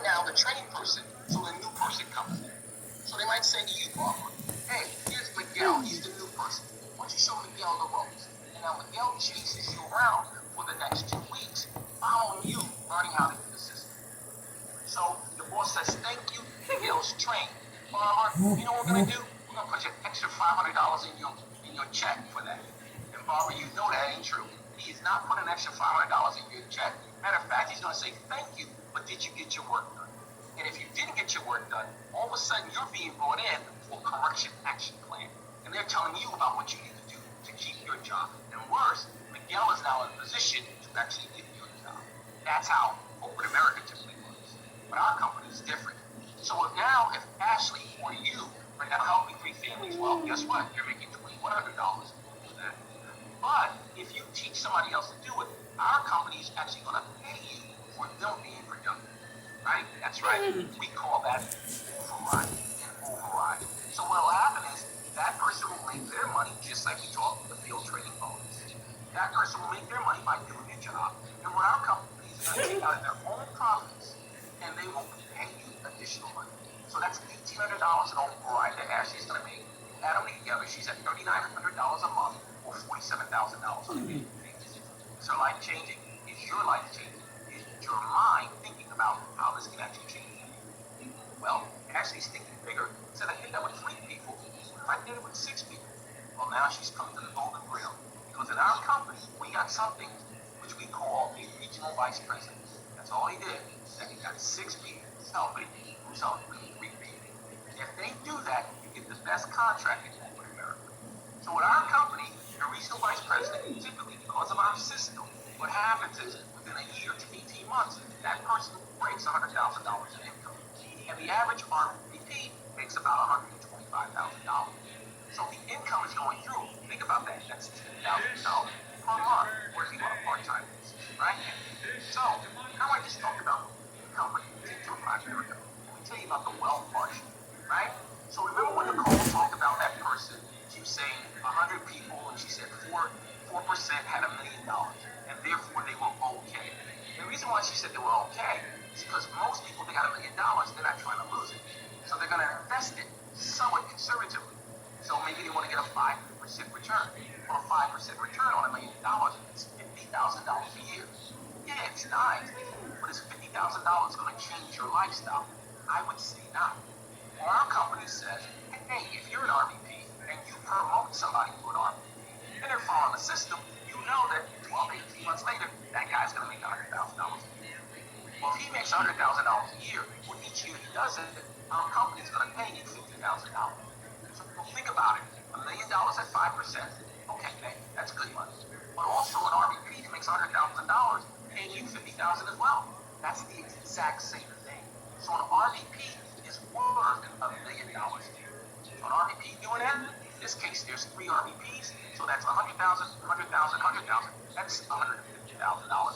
now the trained person, so the new person comes in. So they might say to you, Barbara, hey, here's Miguel, he's the new person. Why don't you show Miguel the ropes? And now Miguel chases you around for the next 2 weeks, following you, learning how to do the system. So the boss says, thank you, Miguel's trained. Barbara, you know what we're gonna do? We're gonna put an extra $500 in your check for that. And Barbara, you know that ain't true. He's not putting an extra $500 in your check. Matter of fact, he's gonna say thank you, but did you get your work done? And if you didn't get your work done, all of a sudden you're being brought in for a correction action plan. And they're telling you about what you need to do to keep your job. And worse, Miguel is now in a position to actually give you a job. That's how corporate America typically works. But our company is different. So if Ashley or you are now helping 3 families, well, guess what? You're making $2,100 for that. But if you teach somebody else to do it, our company is actually going to pay you for them being productive. Right? That's right. We call that override. So what will happen is that person will make their money just like we talked the field training bonus. That person will make their money by doing their job. And what our company is going to take out of their own profits, and they will pay you additional money. So that's $1,800 in override that Ashley's going to make. Add them together, she's at $3,900 a month or $47,000 on a year. Is her life changing? Is your life changing? Is your mind thinking about how this can actually change you? Well, Ashley's thinking bigger. Instead of hitting that with 3 people, what if I did it with 6 people? Well, now she's come to the golden grill. Because in our company, we got something which we call a regional vice president. That's all he did. Then he got 6 people helping who's helping 3 people. If they do that, you get the best contract in corporate America. So with our company, the regional vice president, typically because of our system, what happens is within a year to 18 months, that person breaks $100,000 in income. And the average RVP makes about $125,000. So the income is going through. Think about that. That's $10,000 per month working on a part-time basis, right? So now I just talked about income to a primary income. Let me tell you about the wealth portion, right? So remember when Nicole talked about that person? She was saying 100 people, and she said 4% had $1 million, and therefore they were okay. The reason why she said they were okay is because most people, they got $1 million, they're not trying to lose it. So they're going to invest it somewhat conservatively. So maybe they want to get a 5% return. Or a 5% return on $1 million is $50,000 a year. Yeah, it's nice, but is $50,000 going to change your lifestyle? I would say not. Well, our company says, hey, if you're an RVP and you promote somebody to an RVP and they're following the system, you know that 12, 18 months later, that guy's going to make $100,000 a year. Well, if he makes $100,000 a year, well, each year he does it, our company's going to pay you $50,000. So think about it. $1 million at 5%. Okay, that's good money. But also an RVP that makes $100,000 paying you $50,000 as well. That's the exact same thing. So an RVP is worth $1 million a year. So an RVP doing that, in this case, there's 3 RVPs, so that's $100,000, $100,000, $100,000. That's $150,000 a